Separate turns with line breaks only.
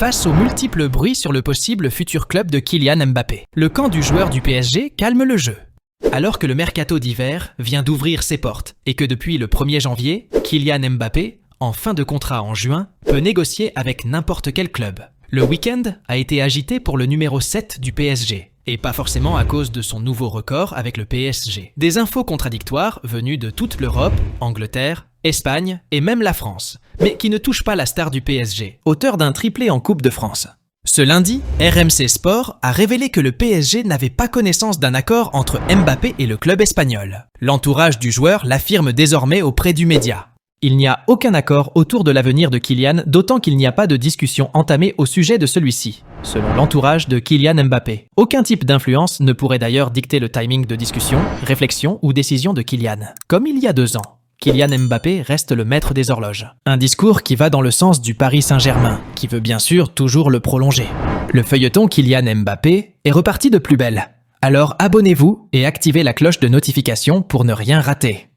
face aux multiples bruits sur le possible futur club de Kylian Mbappé. Le camp du joueur du PSG calme le jeu. Alors que le mercato d'hiver vient d'ouvrir ses portes et que depuis le 1er janvier, Kylian Mbappé, en fin de contrat en juin, peut négocier avec n'importe quel club. Le week-end a été agité pour le numéro 7 du PSG, et pas forcément à cause de son nouveau record avec le PSG. Des infos contradictoires venues de toute l'Europe, Angleterre, Espagne et même la France, mais qui ne touchent pas la star du PSG, auteur d'un triplé en Coupe de France. Ce lundi, RMC Sport a révélé que le PSG n'avait pas connaissance d'un accord entre Mbappé et le club espagnol. L'entourage du joueur l'affirme désormais auprès du média. Il n'y a aucun accord autour de l'avenir de Kylian, d'autant qu'il n'y a pas de discussion entamée au sujet de celui-ci, selon l'entourage de Kylian Mbappé. Aucun type d'influence ne pourrait d'ailleurs dicter le timing de discussion, réflexion ou décision de Kylian. Comme il y a 2 ans, Kylian Mbappé reste le maître des horloges. Un discours qui va dans le sens du Paris Saint-Germain, qui veut bien sûr toujours le prolonger. Le feuilleton Kylian Mbappé est reparti de plus belle. Alors abonnez-vous et activez la cloche de notification pour ne rien rater.